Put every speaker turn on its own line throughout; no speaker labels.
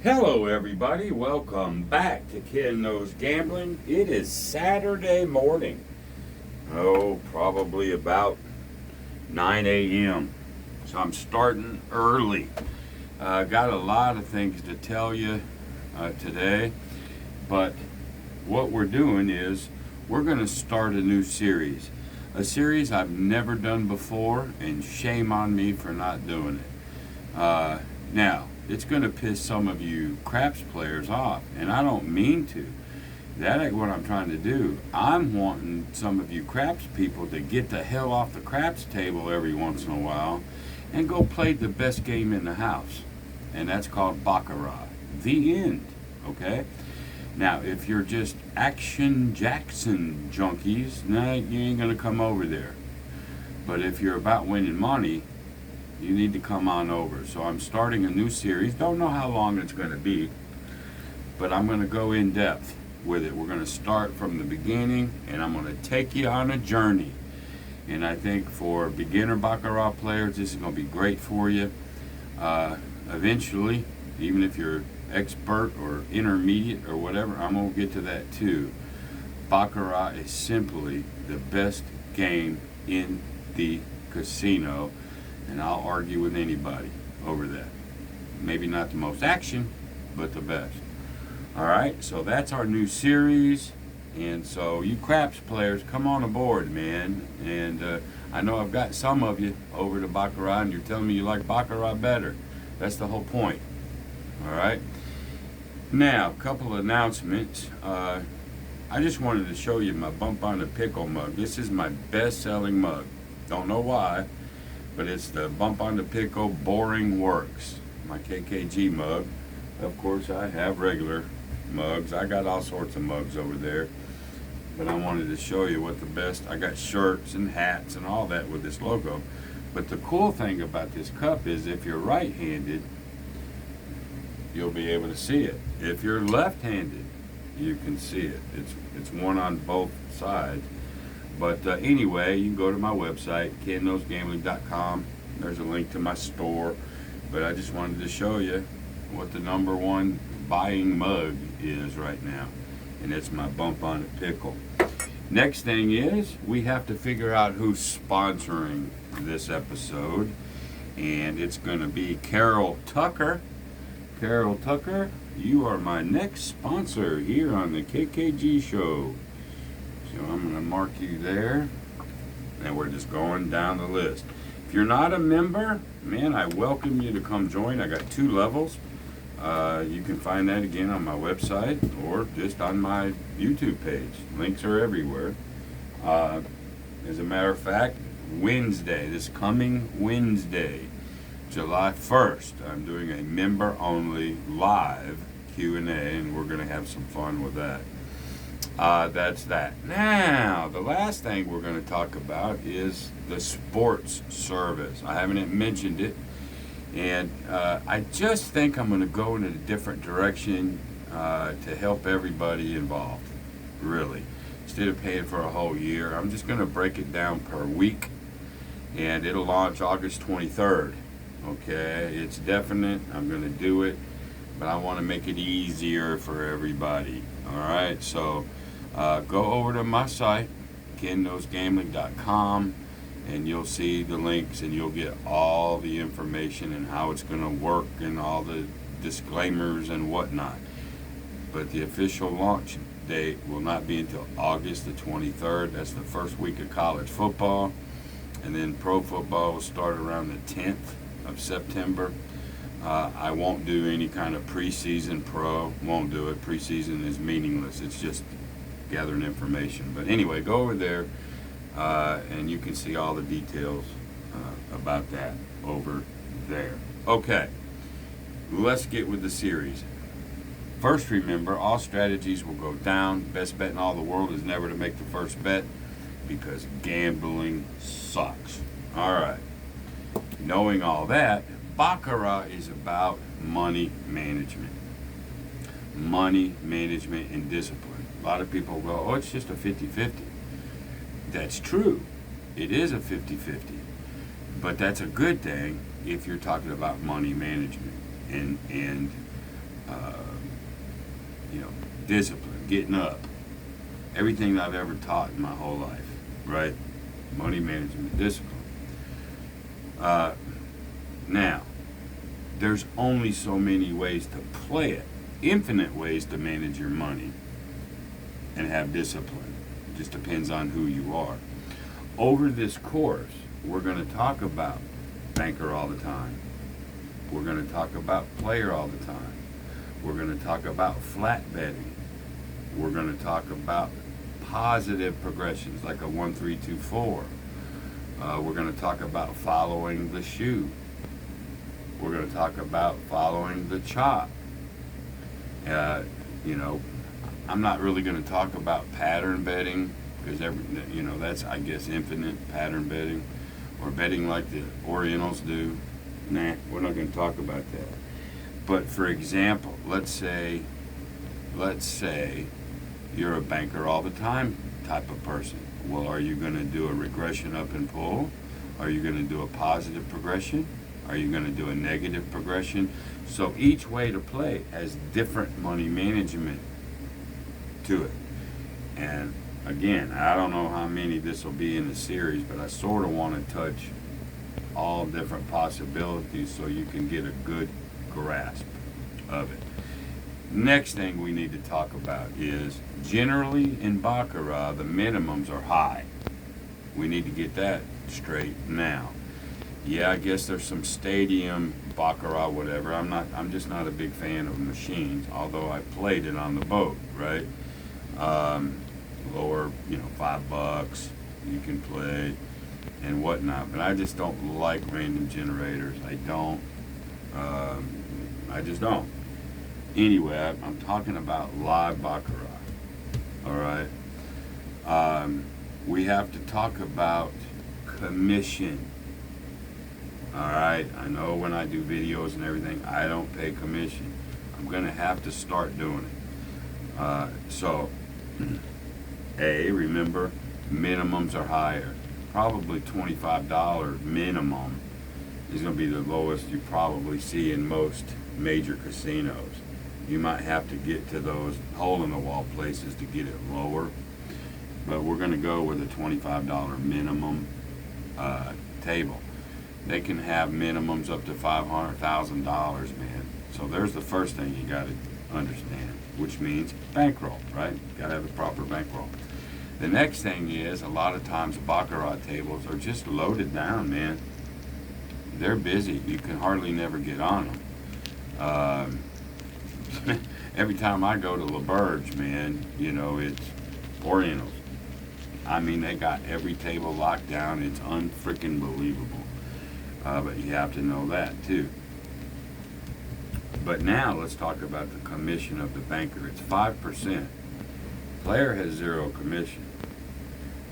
Hello, everybody. Welcome back to Ken Knows Gambling. It is Saturday morning. Probably about 9 a.m. So I'm starting early. Got a lot of things to tell you today, but what we're doing is we're going to start a new series. A series I've never done before, and shame on me for not doing it. Now, it's going to piss some of you craps players off, and I don't mean to. That ain't what I'm trying to do. I'm wanting some of you craps people to get the hell off the craps table every once in a while and go play the best game in the house, and that's called Baccarat. The end, okay? Now, if you're just Action Jackson junkies, nah, you ain't going to come over there. But if you're about winning money, you need to come on over. So I'm starting a new series. Don't know how long it's going to be, but I'm going to go in depth with it. We're going to start from the beginning, and I'm going to take you on a journey. And I think for beginner Baccarat players, this is going to be great for you. Eventually, even if you're expert or intermediate or whatever, I'm going to get to that too. Baccarat is simply the best game in the casino, and I'll argue with anybody over that. Maybe not the most action, but the best. All right, so that's our new series, and so you craps players, come on aboard, man. And I know I've got some of you over to Baccarat, and you're telling me you like Baccarat better. That's the whole point. All right. Now, a couple of announcements. I just wanted to show you my Bump on the Pickle mug. This is my best-selling mug. Don't know why, but it's the Bump on the Pickle Boring Works, my KKG mug. Of course, I have regular mugs. I got all sorts of mugs over there, but I wanted to show you what the best. I got shirts and hats and all that with this logo. But the cool thing about this cup is if you're right-handed, you'll be able to see it. If you're left-handed, you can see it. It's one on both sides. But anyway, you can go to my website, kenknowsgambling.com. There's a link to my store. But I just wanted to show you what the number one buying mug is right now. And it's my Bump on the Pickle. Next thing is, we have to figure out who's sponsoring this episode. And it's going to be Carol Tucker. Carol Tucker, you are my next sponsor here on the KKG show. So I'm going to mark you there, and we're just going down the list. If you're not a member, man, I welcome you to come join. I got 2 levels. You can find that again on my website or just on my YouTube page. Links are everywhere. As a matter of fact, Wednesday, this coming Wednesday, July 1st, I'm doing a member-only live Q&A, and we're going to have some fun with that. That's that. Now, the last thing we're going to talk about is the sports service. I haven't mentioned it, and I just think I'm going to go in a different direction to help everybody involved, really. Instead of paying for a whole year, I'm just going to break it down per week, and it'll launch August 23rd. Okay, it's definite. I'm going to do it, but I want to make it easier for everybody. All right, so go over to my site, kenknowsgambling.com, and you'll see the links, and you'll get all the information and how it's going to work and all the disclaimers and whatnot. But the official launch date will not be until August the 23rd. That's the first week of college football, and then pro football will start around the 10th of September. I won't do any kind of preseason pro. Won't do it. Preseason is meaningless. It's just gathering information. But anyway, go over there and you can see all the details about that over there. Okay, let's get with the series. First, remember, all strategies will go down. Best bet in all the world is never to make the first bet because gambling sucks. All right. Knowing all that, Baccarat is about money management. Money management and discipline. A lot of people go, oh, it's just a 50-50. That's true. It is a 50-50. But that's a good thing if you're talking about money management. And uh, discipline, getting up, everything I've ever taught in my whole life, right? Money management, discipline. Now, there's only so many ways to play it, infinite ways to manage your money and have discipline. It just depends on who you are. Over this course, we're going to talk about banker all the time. We're going to talk about player all the time. We're going to talk about flat betting. We're going to talk about positive progressions like a 1, 3, 2, 4. We're going to talk about following the shoe. We're going to talk about following the chop. I'm not really going to talk about pattern betting because that's, I guess, infinite pattern betting or betting like the Orientals do. Nah, we're not going to talk about that. But for example, let's say you're a banker all the time type of person. Well, are you going to do a regression up and pull? Are you going to do a positive progression? Are you going to do a negative progression? So each way to play has different money management to it. And again, I don't know how many this will be in the series, but I sort of want to touch all different possibilities so you can get a good grasp of it. Next thing we need to talk about is generally in Baccarat, the minimums are high. We need to get that straight now. Yeah, I guess there's some stadium Baccarat, whatever. I'm just not a big fan of machines, although I played it on the boat, right? Lower, $5 you can play and whatnot, but I just don't like random generators. I just don't. Anyway, I'm talking about live Baccarat. All right. We have to talk about commission. All right. I know when I do videos and everything, I don't pay commission. I'm going to have to start doing it. So, remember, minimums are higher. Probably $25 minimum is going to be the lowest you probably see in most major casinos. You might have to get to those hole-in-the-wall places to get it lower, but we're going to go with a $25 minimum table. They can have minimums up to $500,000, man. So there's the first thing you got to understand, which means bankroll, right? Got to have a proper bankroll. The next thing is, a lot of times Baccarat tables are just loaded down, man. They're busy. You can hardly never get on them. Every time I go to LaBerge, man, it's Orientals. I mean, they got every table locked down. It's unfreaking believable. But you have to know that, too. But now let's talk about the commission of the banker. It's 5%. Player has 0 commission.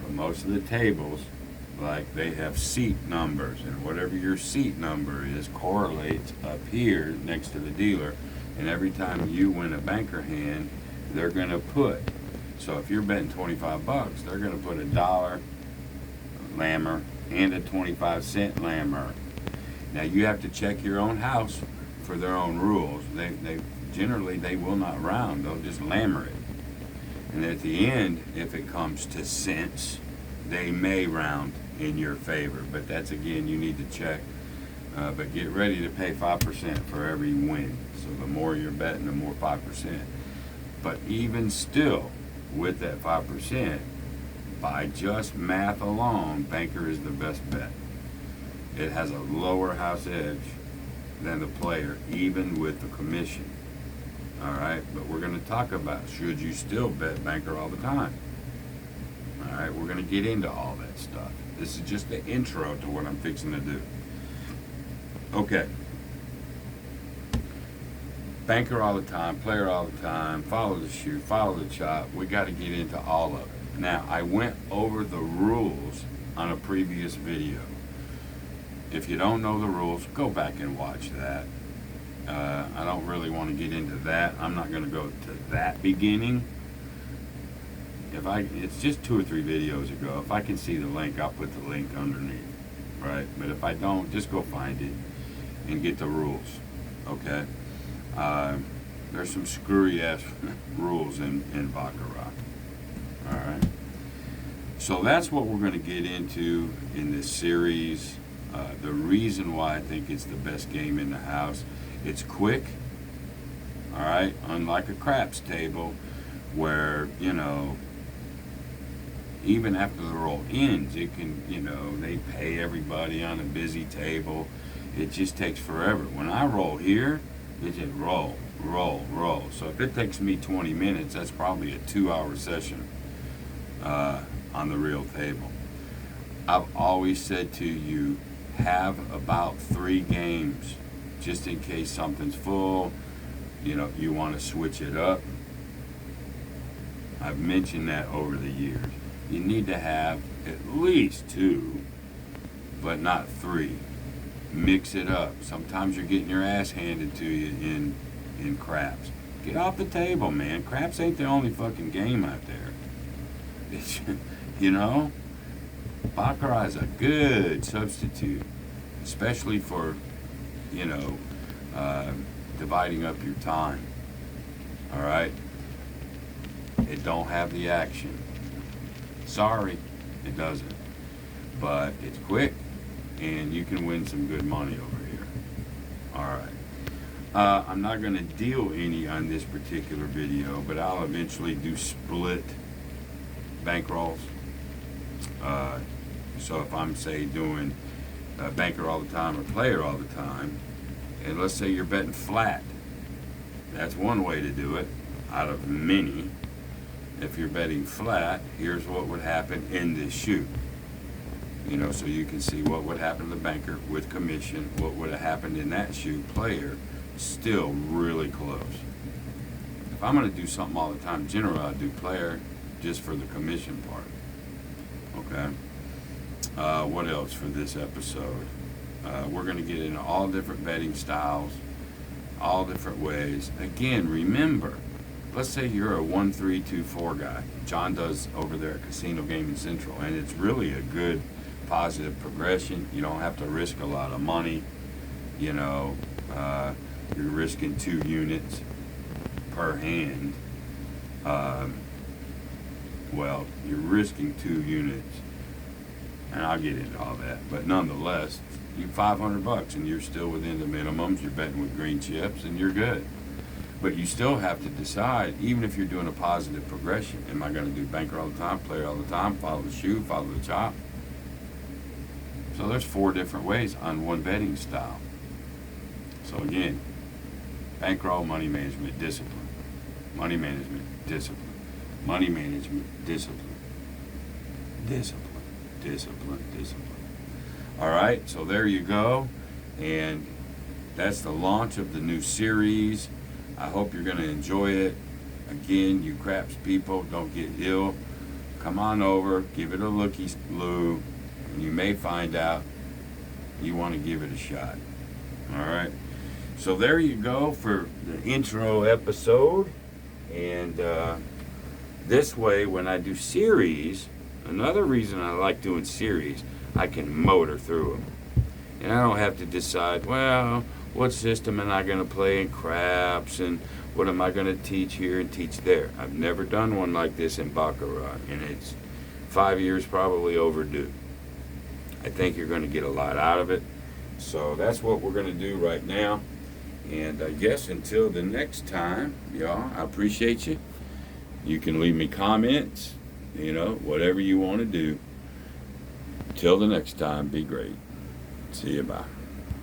But most of the tables, like, they have seat numbers, and whatever your seat number is correlates up here next to the dealer. And every time you win a banker hand, they're going to put. So if you're betting $25, they're going to put $1 lammer and a 25-cent lammer. Now you have to check your own house for their own rules. They generally they will not round. They'll just lammer it. And at the end, if it comes to cents, they may round in your favor. But that's, again, you need to check. But get ready to pay 5% for every win. So the more you're betting, the more 5%. But even still, with that 5%, by just math alone, banker is the best bet. It has a lower house edge than the player, even with the commission. All right, but we're going to talk about, should you still bet banker all the time? All right, we're going to get into all that stuff. This is just the intro to what I'm fixing to do. Okay. Banker all the time, player all the time, follow the shoe, follow the chop. We got to get into all of it. Now, I went over the rules on a previous video. If you don't know the rules, go back and watch that. I don't really want to get into that. I'm not going to go to that beginning. It's just 2 or 3 videos ago. If I can see the link, I'll put the link underneath, right? But if I don't, just go find it and get the rules, okay? There's some screwy ass rules in Baccarat. All right. So that's what we're going to get into in this series. The reason why I think it's the best game in the house, it's quick. All right. Unlike a craps table, where even after the roll ends, it can they pay everybody on a busy table. It just takes forever. When I roll here, it just roll. So if it takes me 20 minutes, that's probably a 2-hour session on the real table. I've always said to you, have about 3 games, just in case something's full, you want to switch it up. I've mentioned that over the years. You need to have at least 2, but not 3. Mix it up. Sometimes you're getting your ass handed to you in craps. Get off the table, man. Craps ain't the only fucking game out there. It's, Baccarat is a good substitute, especially for, dividing up your time. All right? It don't have the action. Sorry, it doesn't. But it's quick, and you can win some good money over here. All right. I'm not going to deal any on this particular video, but I'll eventually do split bankrolls. So if I'm, say, doing banker all the time or player all the time, and let's say you're betting flat, that's one way to do it out of many. If you're betting flat, here's what would happen in this shoot. So you can see what would happen to the banker with commission, what would have happened in that shoot player, still really close. If I'm going to do something all the time, generally I do player just for the commission part. Okay. What else for this episode? We're going to get into all different betting styles, all different ways. Again, remember, let's say you're a 1-3-2-4 guy. John does over there at Casino Gaming Central, and it's really a good positive progression. You don't have to risk a lot of money. You're risking 2 units per hand. Well, you're risking 2 units, and I'll get into all that. But nonetheless, you $500 and you're still within the minimums. You're betting with green chips, and you're good. But you still have to decide, even if you're doing a positive progression, am I going to do banker all the time, player all the time, follow the shoe, follow the chop? So there's 4 different ways on one betting style. So again, bankroll, money management, discipline. Money management, discipline. Money management, discipline. Discipline, discipline, discipline. All right, so there you go. And that's the launch of the new series. I hope you're going to enjoy it. Again, you craps people, don't get ill. Come on over, give it a looky-loo, and you may find out you want to give it a shot. All right. So there you go for the intro episode. And this way, when I do series, another reason I like doing series, I can motor through them. And I don't have to decide, well, what system am I going to play in craps, and what am I going to teach here and teach there. I've never done one like this in Baccarat, and it's 5 years probably overdue. I think you're going to get a lot out of it. So that's what we're going to do right now. And I guess until the next time, y'all, I appreciate you. You can leave me comments, whatever you want to do. Till the next time, be great. See you, bye.